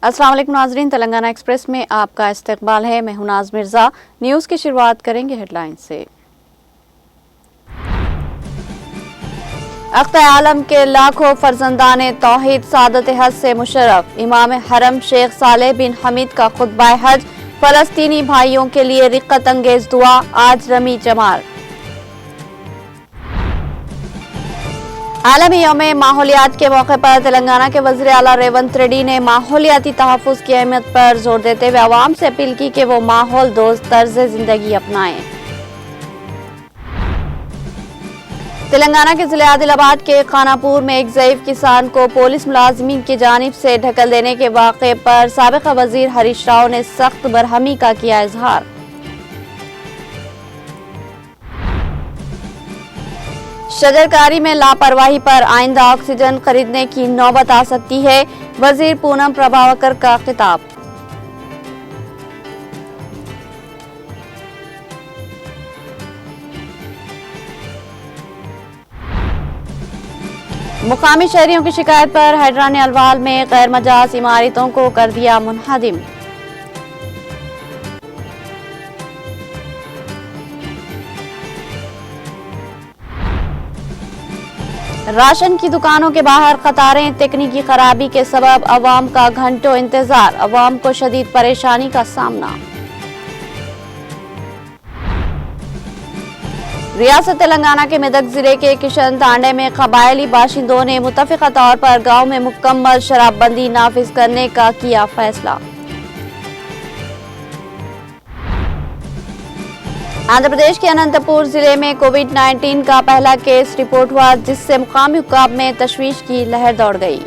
अस्सलाम वालेकुम नाज़रीन, तेलंगाना एक्सप्रेस में आपका इस्तकबाल है। मैं हूं नाज मिर्ज़ा। न्यूज़ की शुरुआत करेंगे हेडलाइन से। अख्तर आलम के लाखों फर्जंदाने तौहीद सादत हज से मुशर्रफ। इमाम हरम शेख सालेह बिन हमीद का खुतबा हज। फलस्तीनी भाइयों के लिए रिक्कत अंगेज दुआ, आज रमी जमाल। आलमी यौम माहौलियात के मौके पर तेलंगाना के वज़ीर आला रेवंत रेड्डी ने माहौलियाती तहफ़्फ़ुज़ की अहमियत पर जोर देते हुए आवाम से अपील की कि वो माहौल दोस्त तर्ज जिंदगी अपनाएं। तेलंगाना के जिले आदिलाबाद के खानापुर में एक ज़ईफ़ किसान को पुलिस मुलाजिमीन की जानिब से ढकेल देने के वाक़े पर साबिक़ा वज़ीर हरीश राव ने सख्त बरहमी का किया इजहार। शजरकारी में लापरवाही पर आइंदा ऑक्सीजन खरीदने की नौबत आ सकती है, वजीर पूनम प्रभावकर का खिताब। मुकामी शहरियों की शिकायत पर हैदरानी अलवाल में गैर मजाज इमारतों को कर दिया मुनहदिम। राशन की दुकानों के बाहर कतारें, तकनीकी खराबी के सबब अवाम का घंटों इंतजार, अवाम को शदीद परेशानी का सामना। रियासत तेलंगाना के मेदक जिले के किशन तांडे में कबायली बाशिंदों ने मुत्तफिका तौर पर गांव में मुकम्मल शराबबंदी नाफिज करने का किया फैसला। आंध्र प्रदेश के अनंतपुर जिले में कोविड-19 का पहला केस रिपोर्ट हुआ, जिससे मुकामी हुक्काम में तशवीश की लहर दौड़ गई।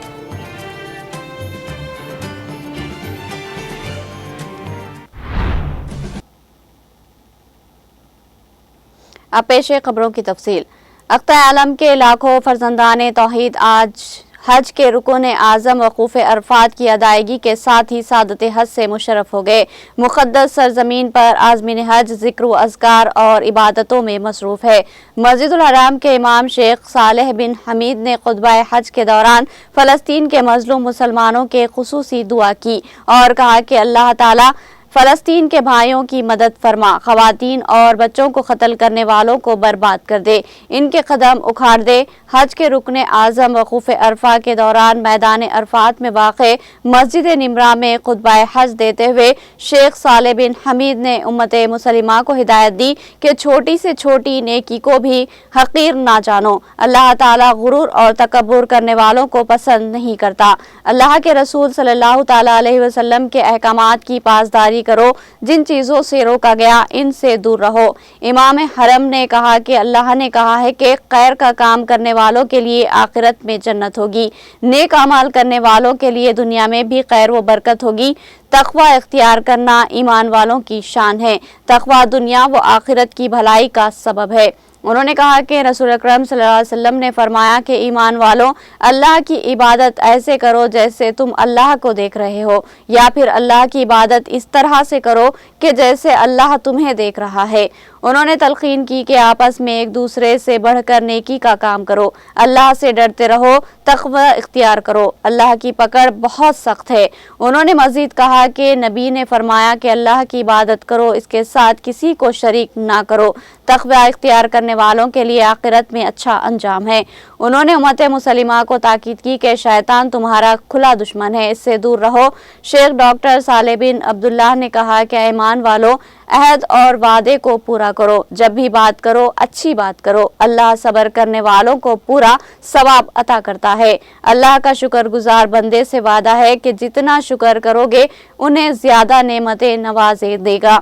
अब पेश है खबरों की तफसील। अख्तर आलम के लाखों फर्जंदाने तौहीद आज हज के रुकून आज़म वक़ूफ़ अरफात की अदायगी के साथ ही सादत हज से मुशर्रफ हो गए। मुक़द्दस सरजमीन पर आज़मीन हज ज़िक्र अज़कार और इबादतों में मसरूफ़ है। मस्जिदुल हराम के इमाम शेख सालेह बिन हमीद ने खुतबा हज के दौरान फ़लस्तीन के मज़लूम मुसलमानों के ख़ुसूसी दुआ की और कहा कि अल्लाह ताला फ़लस्तीन के भाइयों की मदद फरमा, ख़वातीन और बच्चों को कत्ल करने वालों को बर्बाद कर दे, इनके कदम उखाड़ दे। हज के रुकन आज़म वक़ूफ़ अरफा के दौरान मैदान अरफात में वाक़े मस्जिद निमरा में खुतबा हज देते हुए शेख सालेह बिन हमीद ने उम्मत मुसलिमा को हिदायत दी कि छोटी से छोटी नेकी को भी हक़ीर ना जानो। अल्लाह ताला गुरूर और तकब्बुर करने वालों को पसंद नहीं करता। अल्लाह के रसूल सल्लल्लाहु तआला अलैहि वसल्लम के अहकामात की पासदारी करो, जिन चीजों से रोका गया इनसे दूर रहो। इमाम हरम ने कहा कि अल्लाह ने कहा है कि खैर का काम करने वालों के लिए आखिरत में जन्नत होगी, नेक अमाल करने वालों के लिए दुनिया में भी खैर व बरकत होगी। तक़वा इख्तियार करना ईमान वालों की शान है। तक़वा दुनिया व आखिरत की भलाई का सबब है। उन्होंने कहा कि रसूल अकरम सल्लल्लाहु अलैहि वसल्लम ने फरमाया कि ईमान वालों, अल्लाह की इबादत ऐसे करो जैसे तुम अल्लाह को देख रहे हो, या फिर अल्लाह की इबादत इस तरह से करो कि जैसे अल्लाह तुम्हें देख रहा है। उन्होंने तलकीन की कि आपस में एक दूसरे से बढ़कर नेकी का काम करो, अल्लाह से डरते रहो, तक़वा इख्तियार करो, अल्लाह की पकड़ बहुत सख्त है। उन्होंने मजीद कहा कि नबी ने फरमाया कि अल्लाह की इबादत करो, इसके साथ किसी को शरीक ना करो। तक़वा इख्तियार करने वालों के लिए आखिरत में अच्छा अंजाम है। उन्होंने उम्मत मुसलिमा को ताकीद की कि शैतान तुम्हारा खुला दुश्मन है, इससे दूर रहो। शेख डॉक्टर सालेह बिन अब्दुल्लाह ने कहा कि ईमान वालों, अहद और वादे को पूरा करो, जब भी बात करो अच्छी बात करो, अल्लाह सब्र करने वालों को पूरा सवाब अता करता है। अल्लाह का शुक्रगुजार बंदे से वादा है कि जितना शुक्र करोगे उन्हें ज्यादा नेमतें नवाजे देगा।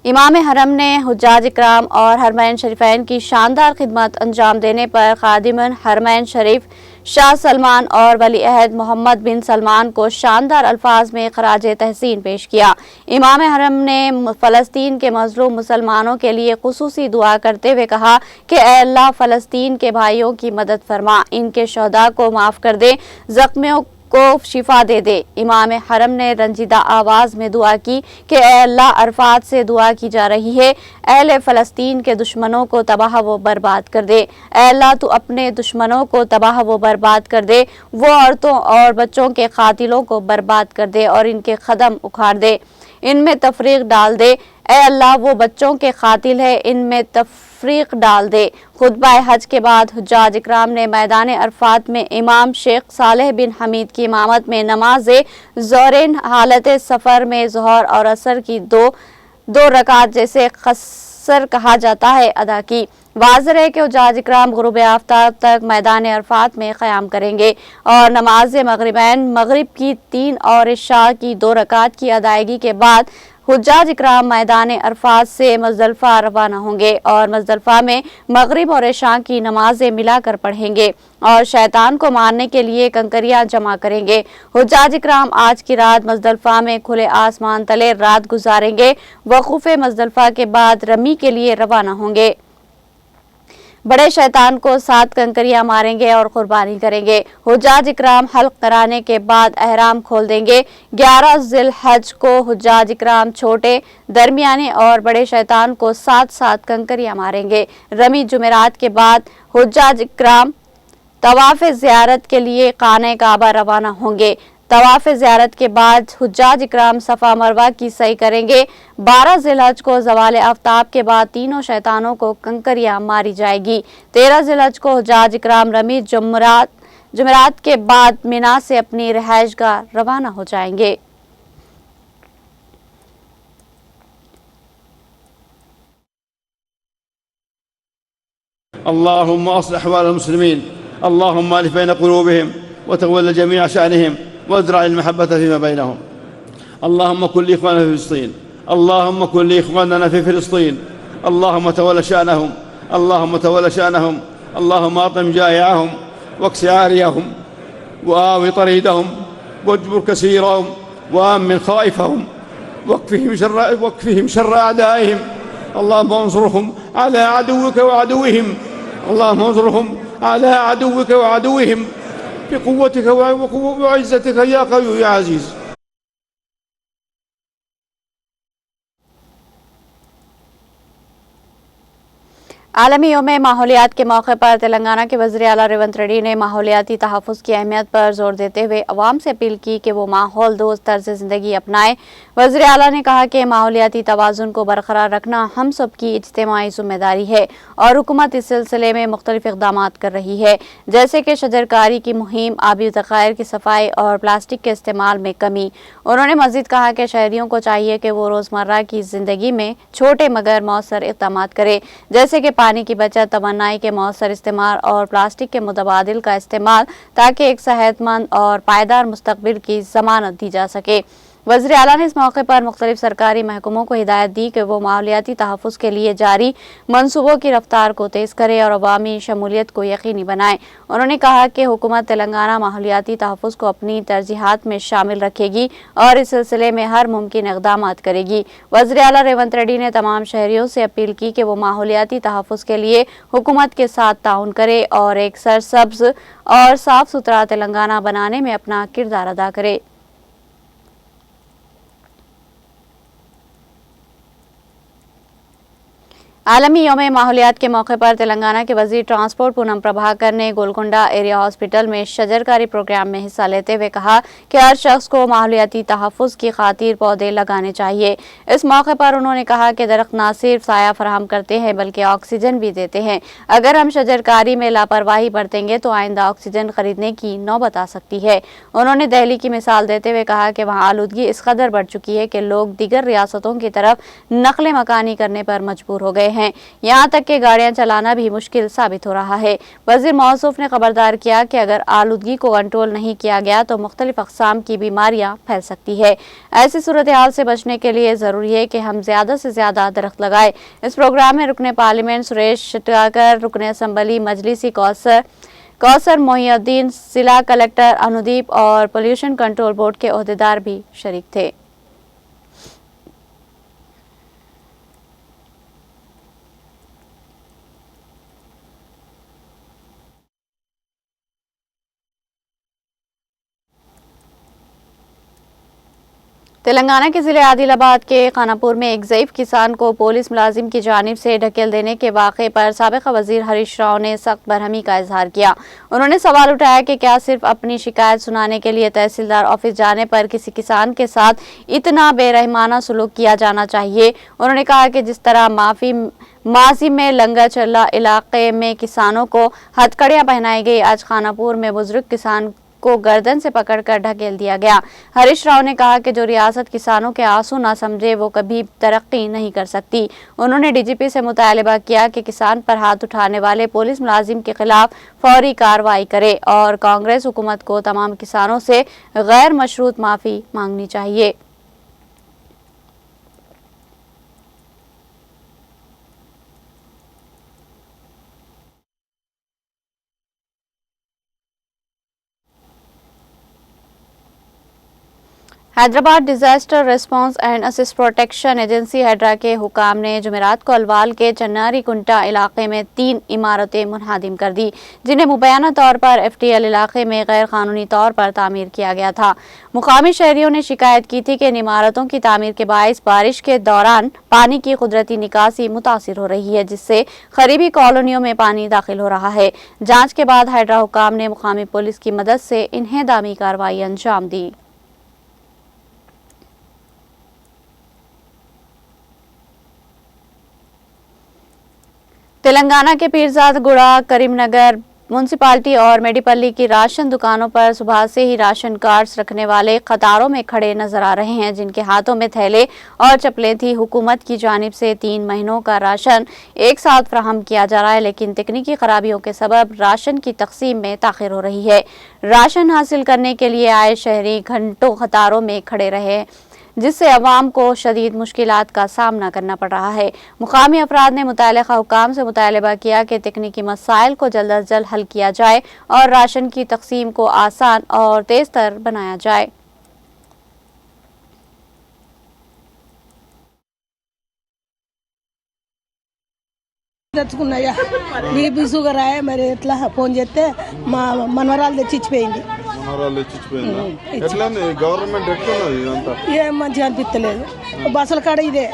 امام حرم نے حجاج اکرام اور حرمین شریفین کی شاندار خدمت انجام دینے پر خادم حرمین شریف شاہ سلمان اور ولی عہد محمد بن سلمان کو شاندار الفاظ میں خراج تحسین پیش کیا۔ امام حرم نے فلسطین کے مظلوم مسلمانوں کے لیے خصوصی دعا کرتے ہوئے کہا کہ اے اللہ فلسطین کے بھائیوں کی مدد فرما، ان کے شہداء کو معاف کر دے، زخمیوں کو شفا دے دے۔ امام حرم نے رنجیدہ آواز میں دعا کی کہ اے اللہ عرفات سے دعا کی جا رہی ہے، اہل فلسطین کے دشمنوں کو تباہ و برباد کر دے، اے اللہ تو اپنے دشمنوں کو تباہ و برباد کر دے، وہ عورتوں اور بچوں کے قاتلوں کو برباد کر دے اور ان کے قدم اکھاڑ دے، ان میں تفریق ڈال دے، اے اللہ وہ بچوں کے قاتل ہے، ان میں تفریق ڈال دے۔ خطبہ حج کے بعد حجاج اکرام نے میدان عرفات میں امام شیخ صالح بن حمید کی امامت میں نماز ظہرین حالت سفر میں ظہر اور عصر کی دو رکعت جیسے قصر کہا جاتا ہے ادا کی۔ واضح ہے کہ حجاج اکرام غروب آفتاب تک میدان عرفات میں قیام کریں گے اور نماز مغربین مغرب کی 3 اور عشاء کی 2 رکعت کی ادائیگی کے بعد حجاج اکرام میدان عرفات سے مزدلفہ روانہ ہوں گے اور مزدلفہ میں مغرب اور عشاء کی نمازیں ملا کر پڑھیں گے اور شیطان کو مارنے کے لیے کنکریاں جمع کریں گے۔ حجاج اکرام آج کی رات مزدلفہ میں کھلے آسمان تلے رات گزاریں گے۔ وقوف مزدلفہ کے بعد رمی کے لیے روانہ ہوں گے۔ بڑے شیطان کو 7 کنکریاں ماریں گے اور قربانی کریں گے۔ حجاج اکرام حلق کرانے کے بعد احرام کھول دیں گے۔ 11 ذی الحج کو حجاج اکرام چھوٹے، درمیانے اور بڑے شیطان کو 7 کنکریاں ماریں گے۔ رمی جمعرات کے بعد حجاج اکرام طواف زیارت کے لیے خانہ کعبہ روانہ ہوں گے۔ طواف زیارت کے بعد حجاج اکرام صفا مروہ کی سعی کریں گے۔ 12 ذی الحج کو زوال آفتاب کے بعد تینوں شیطانوں کو کنکریاں ماری جائے گی۔ 13 ذی الحج کو حجاج اکرام رمی جمعرات کے بعد مینا سے اپنی رہائش گاہ روانہ ہو جائیں گے۔ اللهم أصلح أحوال المسلمين، اللهم ألف بين قلوبهم وتولى جميع شأنهم وازرع المحبة فيما بينهم. اللهم كن لإخواننا في فلسطين، اللهم كن لإخواننا في فلسطين، اللهم تولى شأنهم، اللهم تولى شأنهم، اللهم أطعم جائعهم واكس عاريهم وآوي طريدهم واجبر كسيرهم وآمن خائفهم واكفهم شر أعدائهم. اللهم انصرهم على عدوك وعدوهم، اللهم انصرهم على عدوك وعدوهم بقوتك وعزتك يا قوي يا عزيز. عالمی یوم ماحولیات کے موقع پر تلنگانہ کے وزیر اعلیٰ ریونت ریڈی نے ماحولیاتی تحفظ کی اہمیت پر زور دیتے ہوئے عوام سے اپیل کی کہ وہ ماحول دوست طرز زندگی اپنائیں۔ وزیر اعلیٰ نے کہا کہ ماحولیاتی توازن کو برقرار رکھنا ہم سب کی اجتماعی ذمہ داری ہے اور حکومت اس سلسلے میں مختلف اقدامات کر رہی ہے، جیسے کہ شجرکاری کی مہم، آبی ذخائر کی صفائی اور پلاسٹک کے استعمال میں کمی۔ انہوں نے مزید کہا کہ شہریوں کو چاہیے کہ وہ روزمرہ کی زندگی میں چھوٹے مگر مؤثر اقدامات کریں، جیسے کہ پانی کی بچت، توانائی کے مؤثر استعمال اور پلاسٹک کے متبادل کا استعمال، تاکہ ایک صحت مند اور پائیدار مستقبل کی ضمانت دی جا سکے۔ وزیر اعلیٰ نے اس موقع پر مختلف سرکاری محکموں کو ہدایت دی کہ وہ ماحولیاتی تحفظ کے لیے جاری منصوبوں کی رفتار کو تیز کرے اور عوامی شمولیت کو یقینی بنائے۔ انہوں نے کہا کہ حکومت تلنگانہ ماحولیاتی تحفظ کو اپنی ترجیحات میں شامل رکھے گی اور اس سلسلے میں ہر ممکن اقدامات کرے گی۔ وزیر اعلیٰ ریونت ریڈی نے تمام شہریوں سے اپیل کی کہ وہ ماحولیاتی تحفظ کے لیے حکومت کے ساتھ تعاون کرے اور ایک سرسبز اور صاف ستھرا تلنگانہ بنانے میں اپنا کردار ادا کرے۔ عالمی یوم ماحولیات کے موقع پر تلنگانہ کے وزیر ٹرانسپورٹ پونم پربھاکر نے گولکنڈہ ایریا ہاسپٹل میں شجرکاری پروگرام میں حصہ لیتے ہوئے کہا کہ ہر شخص کو ماحولیاتی تحفظ کی خاطر پودے لگانے چاہیے۔ اس موقع پر انہوں نے کہا کہ درخت نہ صرف سایہ فراہم کرتے ہیں بلکہ آکسیجن بھی دیتے ہیں۔ اگر ہم شجرکاری میں لاپرواہی برتیں گے تو آئندہ آکسیجن خریدنے کی نوبت آ سکتی ہے۔ انہوں نے دہلی کی مثال دیتے ہوئے کہا کہ وہاں آلودگی اس قدر بڑھ چکی ہے کہ لوگ دیگر ریاستوں کی طرف نقل مکانی کرنے پر مجبور ہو گئے ہیں۔ हैं, यहाँ तक कि गाड़ियां चलाना भी मुश्किल साबित हो रहा है। वजीर मौसूफ ने खबरदार किया कि अगर आलूदगी को कंट्रोल नहीं किया गया तो मुख्तलिफ अक़साम की बीमारियां फैल सकती है। ऐसी सूरत हाल से बचने के लिए ज़रूरी है कि हम ज़्यादा से ज़्यादा दरख्त लगाएं। इस प्रोग्राम में रुकने पार्लियामेंट सुरेश शिटाकर, रुकने असम्बली मजलिसी कौसर मोहिउद्दीन, जिला कलेक्टर अनुदीप और पोल्यूशन कंट्रोल बोर्ड के ओहदेदार भी शरीक थे। तेलंगाना के जिले आदिलाबाद के खानापुर में एक ज़ईफ किसान को पुलिस मुलाजिम की जानिब से ढकेल देने के वाक़े पर साबिक़ वज़ीर हरीश राव ने सख्त बरहमी का इजहार किया। उन्होंने सवाल उठाया कि क्या सिर्फ अपनी शिकायत सुनाने के लिए तहसीलदार ऑफिस जाने पर किसी किसान के साथ इतना बेरहमाना सलूक किया जाना चाहिए। उन्होंने कहा कि जिस तरह माजी में लंगर चल्ला इलाके में किसानों को हथकड़ियाँ पहनाई गई, आज खानापुर में बुजुर्ग किसान को गर्दन से पकड़कर ढकेल दिया गया। हरीश राव ने कहा कि जो रियासत किसानों के आंसू ना समझे वो कभी तरक्की नहीं कर सकती। उन्होंने डीजीपी से मुतालबा किया कि किसान पर हाथ उठाने वाले पुलिस मुलाजिम के खिलाफ फौरी कार्रवाई करे और कांग्रेस हुकूमत को तमाम किसानों से गैर मशरूत माफ़ी मांगनी चाहिए। Hyderabad disaster response and assist protection agency Hydra के हुकाम ने जुमेरात को अलवाल के चन्नारी कुंटा इलाके में 3 इमारतें मुनहदिम कर दी, जिन्हें मुबैना तौर पर FTL इलाके में गैर कानूनी तौर पर तामीर किया गया था। मुकामी शहरियों ने शिकायत की थी कि इन इमारतों की तामीर के बाइस बारिश के दौरान पानी की कुदरती निकासी मुतासिर हो रही है, जिससे करीबी कॉलोनियों में पानी दाखिल हो रहा है। जाँच के बाद हैदरा हुकाम ने मुकामी पुलिस की मदद से इन्हें दामी कार्रवाई अंजाम दी। तेलंगाना के पीरजादगुड़ा, करीमनगर म्यूनसिपालिटी और मेडीपल्ली की राशन दुकानों पर सुबह से ही राशन कार्ड्स रखने वाले कतारों में खड़े नजर आ रहे हैं, जिनके हाथों में थैले और चप्पलें थी। हुकूमत की जानिब से 3 महीनों का राशन एक साथ फराहम किया जा रहा है, लेकिन तकनीकी खराबियों के सबब राशन की तकसीम में ताखिर हो रही है। राशन हासिल करने के लिए आए शहरी घंटों कतारों में खड़े रहे, जिससे अवाम को शदीद मुश्किलात का सामना करना पड़ रहा है। मुकामी अफराद ने मुतल्लिक़ा हुकाम से मुतालबा किया कि तकनीकी मसाइल को जल्द अज जल्द हल किया जाए और राशन की तकसीम को आसान और तेज़ तर बनाया जाए। తెచ్చుకున్నాయా బీపీ షుగర్ ఆయా మరి ఎట్లా ఫోన్ చేస్తే మా మనవరాలు తెచ్చిచ్చిపోయింది. గవర్నమెంట్ ఎట్లున్నది ఇదంతా ఏం మంచిగా అనిపిస్తలేదు. బస్సుల కాడ ఇదే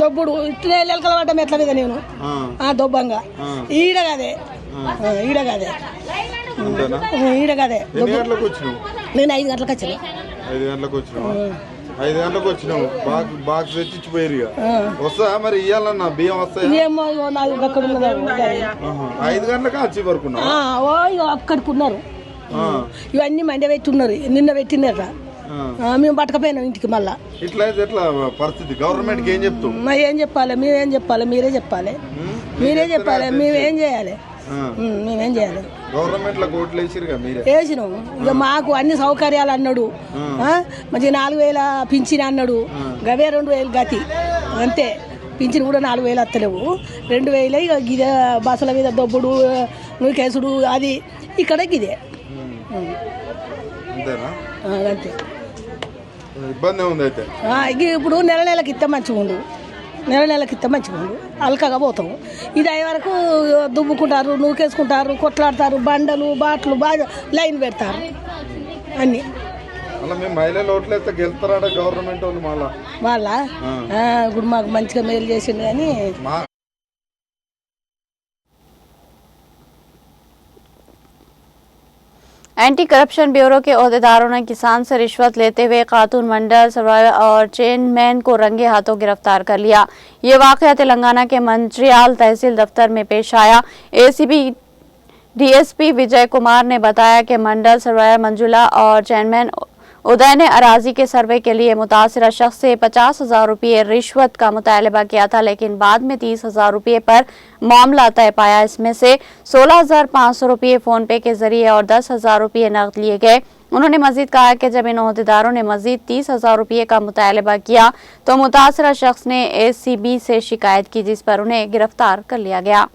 దొబ్బుడు ఇట్లా ఎలకల పడ్డం ఎట్లా మీద నేను దొబ్బంగా ఈడగదే ఈడగదే ఈడగదే. నేను 5 గంటలకు వచ్చాను. 5 గంటలకు వచ్చినావు. 5 గంటలకు వచ్చినావు. బాక్స్ తెచ్చిపోయారు. వస్తా మరి ఇయ్యాలన్నా బియ్యం వస్తాయి. ఏమో నాకు అక్కడ ఉన్నది 5 గంటలకు వచ్చి వరకు అక్కడికి ఉన్నారు. ఇవన్నీ మండే పెట్టున్నారు. నిన్న పెట్టినట మేము పట్టకపోయినాం ఇంటికి. మళ్ళా ఇట్లా ఎట్లా పరిస్థితి? గవర్నమెంట్ ఏం చెప్తాం? ఏం చెప్పాలి? మేమేం చెప్పాలి? మీరే చెప్పాలి. మీరే చెప్పాలి. మేమేం చేయాలి? మేమేం చేయాలి? గవర్నమెంట్ లో ఓట్లు వేసిరుగా మీరే. వేసినాము. ఇక మాకు అన్ని సౌకర్యాలు అన్నాడు. మంచిగా 4000 పింఛన్ అన్నాడు. గవే 2000 గతి అంతే. పింఛన్ కూడా 4000 వస్తలేవు. 2000 ఇక గిదే బస్సుల మీద దొబ్బుడు కేసుడు అది ఇక్కడ గిదే అంతేనా? అంతే. ఇబ్బంది ఉంది అయితే. ఇప్పుడు నెలకి ఇస్తే మంచిగా ఉండు. నెలకి ఇస్తే మంచిగా ఉండు. అల్కగా పోతాము. ఇది అయ్యే వరకు దుబ్బుకుంటారు, నూకేసుకుంటారు, కొట్లాడతారు, బండలు బాట్లు బాగా లైన్ పెడతారు అన్ని. అలా మేము మహిళలు ఓట్లు వేస్తే గెలుస్తారా గవర్నమెంట్ వాళ్ళు? వాళ్ళ ఇప్పుడు మాకు మంచిగా మేలు చేసిండు కానీ एंटी करप्शन ब्यूरो के ओहदेदारों ने किसान से रिश्वत लेते हुए खातून मंडल सर्वाइवर और चेयरमैन को रंगे हाथों गिरफ्तार कर लिया। ये वाकया तेलंगाना के मंत्रियाल तहसील दफ्तर में पेश आया। ACP DSP विजय कुमार ने बताया कि मंडल सर्वाइवर मंजुला और चेयरमैन उदय ने अराजी के सर्वे के लिए मुतासिरा शख्स से 50,000 रुपये रिश्वत का मुतालबा किया था, लेकिन बाद में 30,000 रुपये पर मामला तय पाया। इसमें से 16,500 रुपये फोन पे के जरिए और 10,000 रुपये नकद लिए गए। उन्होंने मजीद कहा कि जब इन अहदेदारों ने मजीद 30,000 रुपये का मुतालबा किया तो मुतासिरा शख्स ने ACB से शिकायत की, जिस पर उन्हें गिरफ्तार कर लिया गया।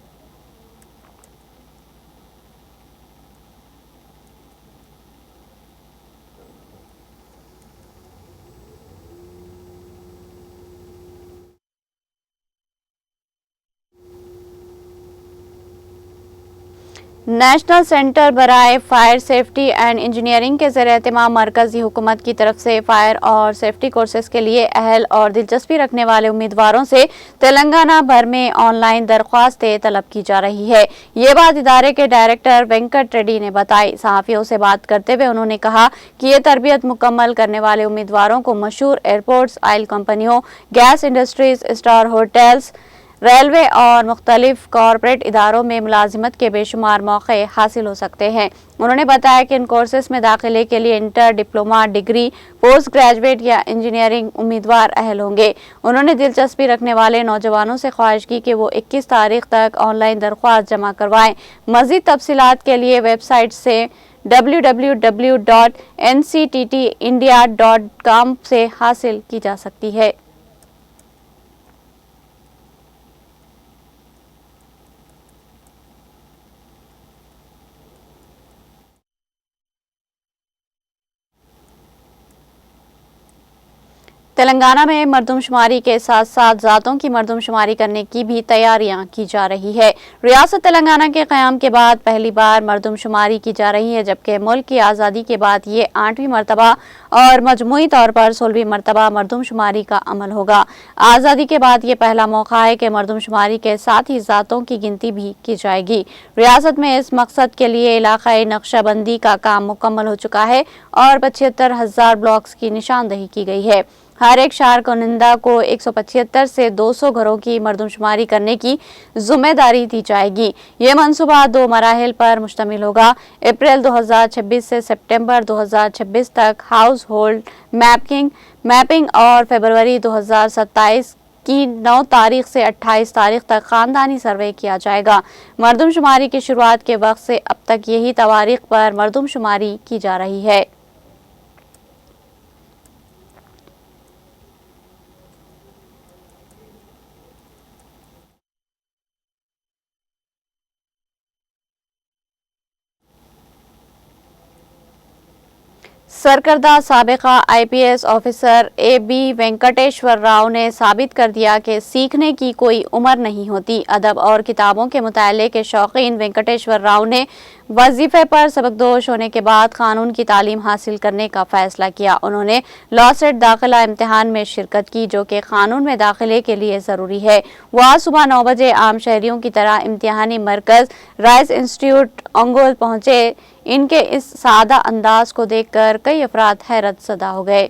नेशनल सेंटर बराए फायर सेफ्टी एंड इंजीनियरिंग के ज़रिए एहतमाम मरकजी हुकूमत की तरफ से फायर और सेफ्टी कोर्सेज के लिए अहल और दिलचस्पी रखने वाले उम्मीदवारों से तेलंगाना भर में ऑनलाइन दरख्वास्तें तलब की जा रही है। ये बात इदारे के डायरेक्टर वेंकट रेड्डी ने बताई। सहाफ़ियों से बात करते हुए उन्होंने कहा कि ये तरबियत मुकम्मल करने वाले उम्मीदवारों को मशहूर एयरपोर्ट्स, ऑयल कंपनियों, gas industries, star hotels, railway और मुख्तलिफ कॉरपोरेट इदारों में मुलाजिमत के बेशुमार मौके हासिल हो सकते हैं। उन्होंने बताया कि इन कोर्सेज में दाखिले के लिए inter, diploma, degree, post graduate या इंजीनियरिंग उम्मीदवार अहल होंगे। उन्होंने दिलचस्पी रखने वाले नौजवानों से ख्वाहिश की कि वो 21 तारीख तक ऑनलाइन दरख्वास्त जमा करवाएं। मज़ीद तफसीलात के लिए वेबसाइट से www.ncttindia.com से हासिल की जा सकती है। तेलंगाना में मरदमशुमारी के साथ साथ ज़ातों की मरदमशुमारी करने की भी तैयारियां की जा रही है। रियासत तेलंगाना के क़याम के बाद पहली बार मरदमशुमारी की जा रही है, जबकि मुल्क की आज़ादी के बाद ये 8वीं मरतबा और मजमूई तौर पर 16वीं मरतबा मरदमशुमारी का अमल होगा। आज़ादी के बाद ये पहला मौका है कि मरदमशुमारी के साथ ही ज़ातों की गिनती भी की जाएगी। रियासत में इस मकसद के लिए इलाक़ाई नक्शाबंदी का काम मुकम्मल हो चुका है और 75,000 ब्लॉक्स की निशानदही की गई है। हर एक शहर कोनिंदा को 175 से 200 घरों की मरदमशुमारी करने की जिम्मेदारी दी जाएगी। ये मंसूबा 2 मराहिल पर मुश्तमिल होगा। अप्रैल 2026 से सितंबर 2026 तक हाउस होल्ड मैपिंग और फरवरी 2027 की 9 तारीख से 28 तारीख तक खानदानी सर्वे किया जाएगा। मरदमशुमारी की शुरुआत के वक्त से अब तक यही तारीख पर मरदमशुमारी की जा रही है। सरकर्दा साबिका IPS officer AB Venkateswara Rao ने साबित कर दिया कि सीखने की कोई उम्र नहीं होती। अदब और किताबों के मुताले के शौकीन वेंकटेश्वर राव ने वजीफे पर सबकदोश होने के बाद कानून की तालीम हासिल करने का फैसला किया। उन्होंने लॉ सेट दाखिला इम्तिहान में शिरकत की, जो कि कानून में दाखिले के लिए ज़रूरी है। वो आज सुबह 9 बजे आम शहरियों की तरह इम्तिहानी मरकज़ राइस इंस्टीट्यूट अंगोल पहुंचे। इनके इस सादा अंदाज को देखकर कई अफराद हैरत ज़दा हो गए।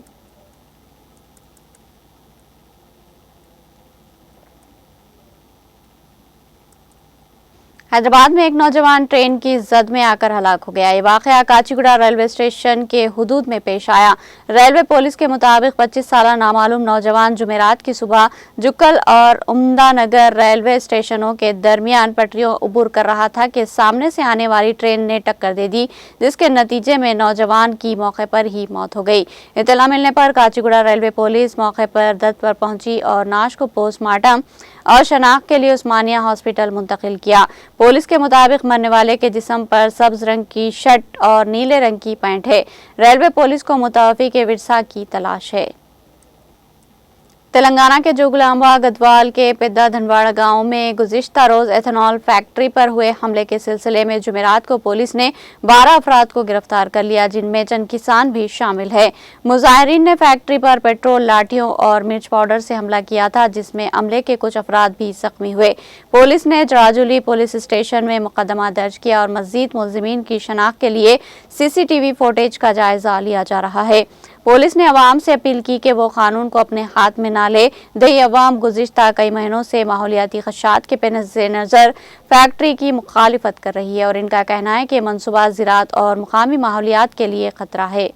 हैदराबाद में एक नौजवान ट्रेन की जद में आकर हलाक हो गया। ये वाक़या काचीगुड़ा रेलवे स्टेशन के हुदूद में पेश आया। रेलवे पुलिस के मुताबिक 25 साला नामालूम नौजवान जुमेरात की सुबह जुक्कल और उम्दा नगर रेलवे स्टेशनों के दरमियान पटरियों अबूर कर रहा था कि सामने से आने वाली ट्रेन ने टक्कर दे दी, जिसके नतीजे में नौजवान की मौके पर ही मौत हो गई। इत्तला मिलने पर काचीगुड़ा रेलवे पुलिस मौके पर दर्द पर पहुंची और नाश को पोस्टमार्टम और शनाख्त के लिए उस्मानिया हॉस्पिटल मुंतकिल किया। पुलिस के मुताबिक मरने वाले के जिस्म पर सब्ज रंग की शर्ट और नीले रंग की पैंट है। रेलवे पुलिस को मुतवफ़ी के विरसा की तलाश है। तेलंगाना के जोगलांबा गदवाल के पिद्दा धनवाड़ा गांव में गुज़िश्ता रोज़ एथेनॉल फैक्ट्री पर हुए हमले के सिलसिले में जुमेरात को पुलिस ने 12 अफराद को गिरफ्तार कर लिया, जिनमें चंद किसान भी शामिल है। मुजाहिरीन ने फैक्ट्री पर पेट्रोल, लाठियों और मिर्च पाउडर से हमला किया था, जिसमें अमले के कुछ अफराद भी जख्मी हुए। पुलिस ने जराजुली पुलिस स्टेशन में मुकदमा दर्ज किया और मज़ीद मुलज़िमीन की शनाख्त के लिए CCTV फुटेज का जायजा लिया जा रहा है। पुलिस ने अवाम से अपील की कि वो कानून को अपने हाथ में ना ले। दही अवाम गुज़िश्ता कई महीनों से माहौलियाती खदशात के पेश नज़र फैक्ट्री की मुखालिफत कर रही है और इनका कहना है कि मनसूबा ज़राअत और मुकामी माहौलियात के लिए खतरा है।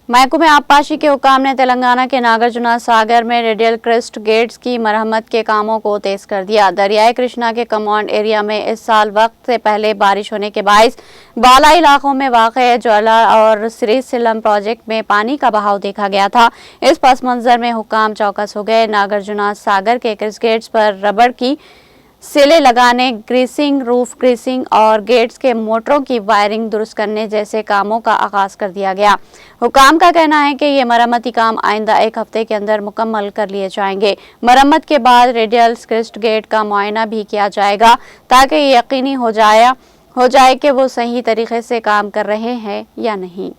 महकमे आबपाशी के हुकाम ने तेलंगाना के नागार्जुना सागर में रेडियल क्रेस्ट गेट्स की मरम्मत के कामों को तेज कर दिया। दरियाई कृष्णा के कमांड एरिया में इस साल वक्त से पहले बारिश होने के बायस बालाई इलाकों में वाक़े ज्वाला और श्रीशैलम प्रोजेक्ट में पानी का बहाव देखा गया था। इस पस मंजर में हुकाम चौकस हो गए। नागार्जुना सागर के क्रेस्ट गेट्स पर रबड़ की सिले लगाने, ग्रीसिंग, रूफ ग्रीसिंग और गेट्स के मोटरों की वायरिंग दुरुस्त करने जैसे कामों का आगाज कर दिया गया। हुकाम का कहना है कि ये मरम्मती काम आइंदा एक हफ्ते के अंदर मुकम्मल कर लिए जाएंगे। मरम्मत के बाद रेडियल क्रेस्ट गेट का मुआयना भी किया जाएगा ताकि ये यकीनी हो जाए कि वो सही तरीके से काम कर रहे हैं या नहीं।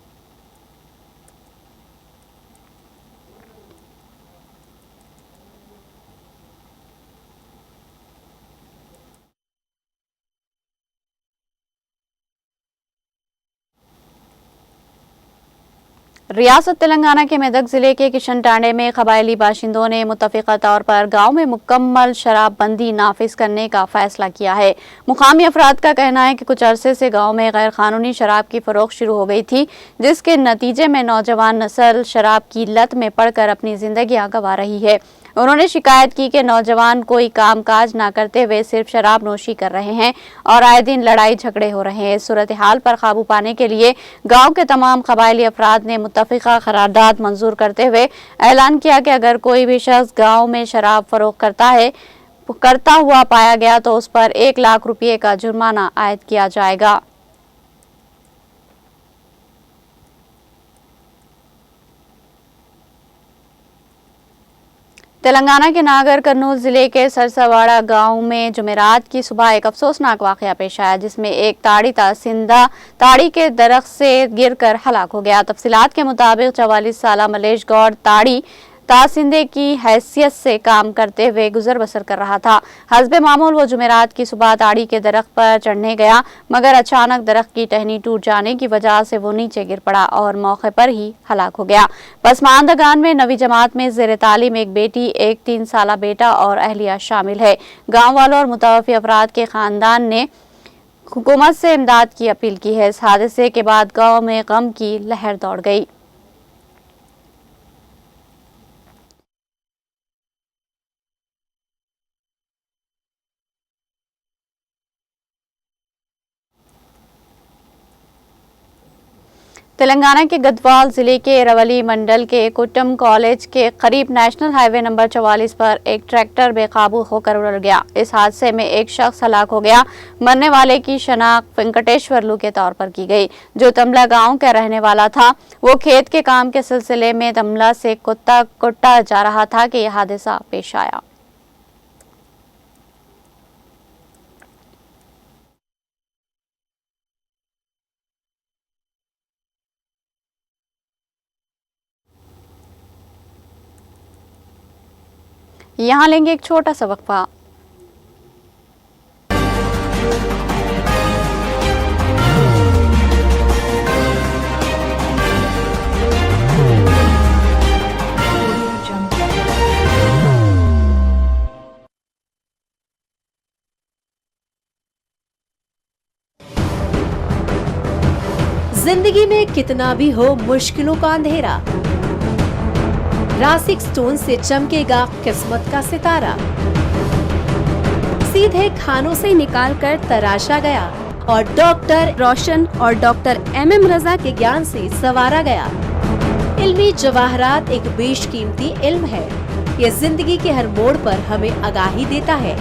रियासत तेलंगाना के मेदक जिले के किशन टांडे में कबायली बाशिंदों ने मुत्तफ़िक़ा तौर पर गांव में मुकम्मल शराबबंदी नाफिज करने का फैसला किया है। मुकामी अफराद का कहना है कि कुछ अरसे से गांव में गैर कानूनी शराब की फरोख्त शुरू हो गई थी, जिसके नतीजे में नौजवान नस्ल शराब की लत में पड़कर अपनी जिंदगियां गंवा रही है। उन्होंने शिकायत की कि नौजवान कोई काम काज ना करते हुए सिर्फ शराब नोशी कर रहे हैं और आए दिन लड़ाई झगड़े हो रहे हैं। सूरत हाल पर काबू पाने के लिए गांव के तमाम कबायली अफराद ने मुत्तफ़िक़ा करारदाद मंजूर करते हुए ऐलान किया कि अगर कोई भी शख्स गांव में शराब फरोख्त करता हुआ पाया गया तो उस पर 1 लाख रुपये का जुर्माना आयद किया जाएगा। तेलंगाना के नागर कर्नूल जिले के सरसावाड़ा गांव में जुमेरात की सुबह एक अफसोसनाक वाकया पेश आया, जिसमें एक ताड़ी तासिंदा ताड़ी के दरख्त से गिरकर हलाक हो गया। तफसीलात के मुताबिक 44 साला मलेश गौड़ ताड़ी तासिंदे की हैसियत से काम करते हुए गुजर बसर कर रहा था। हस्बे मामूल वो जुमेरात की सुबह ताड़ी के दरख्त पर चढ़ने गया, मगर अचानक दरख्त की टहनी टूट जाने की वजह से वो नीचे गिर पड़ा और मौके पर ही हलाक हो गया। पसमानदगान में 9वीं जमात में ज़ेर तालीम एक बेटी, एक 3 साला बेटा और अहलिया शामिल है। गाँव वालों और मुतवफ़ी अफराद के खानदान ने हुकूमत से इमदाद की अपील की है। इस हादसे के बाद गाँव में गम की लहर दौड़ गई। तेलंगाना के गढ़वाल जिले के रवली मंडल के कुट्टम कॉलेज के करीब नेशनल हाईवे नंबर 44 पर एक ट्रैक्टर बेकाबू होकर उड़ गया। इस हादसे में एक शख्स हलाक हो गया। मरने वाले की शनाख्त वेंकटेश्वरलू के तौर पर की गई, जो तमला गांव का रहने वाला था। वो खेत के काम के सिलसिले में तमला से कुट्टा जा रहा था कि यह हादसा पेश आया। यहाँ लेंगे एक छोटा सा वक्फा। जिंदगी में कितना भी हो मुश्किलों का अंधेरा, रासिक स्टोन से चमकेगा किस्मत का सितारा। सीधे खानों से निकाल कर तराशा गया और डॉक्टर रोशन और डॉक्टर MM रजा के ज्ञान से संवारा गया। इल्मी जवाहरात एक बेशकीमती इल्म है। ये जिंदगी के हर मोड़ पर हमें आगाही देता है।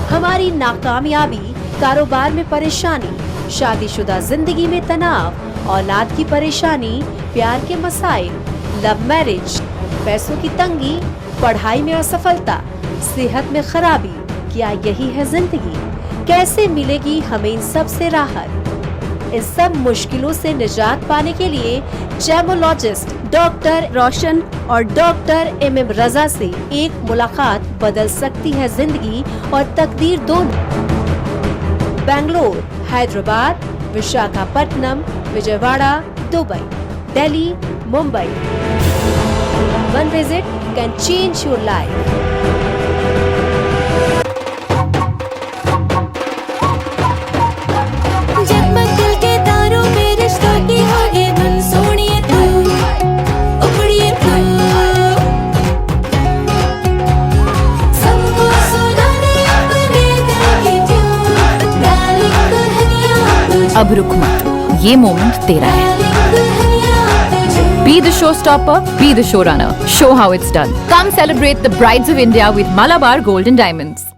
हमारी नाकामयाबी, कारोबार में परेशानी, शादीशुदा जिंदगी में तनाव, औलाद की परेशानी, प्यार के मसाइल, लव मैरिज, पैसों की तंगी, पढ़ाई में असफलता, सेहत में खराबी, क्या यही है जिंदगी? कैसे मिलेगी हमें इन सब से राहत? इस सब मुश्किलों से निजात पाने के लिए जेमोलॉजिस्ट डॉक्टर रोशन और डॉक्टर MM रजा से एक मुलाकात बदल सकती है जिंदगी और तकदीर दोनों। Bangalore, Hyderabad, Visakhapatnam, Vijayawada, Dubai, Delhi, Mumbai. One visit can change your life. जगमग के तारों में रिश्तों की होगी धुन, सोनिए तू अब रुक मत, ये मोमेंट तेरा है. Be the showstopper, be the showrunner. Show how it's done. Come celebrate the Brides of India with Malabar Gold and Diamonds.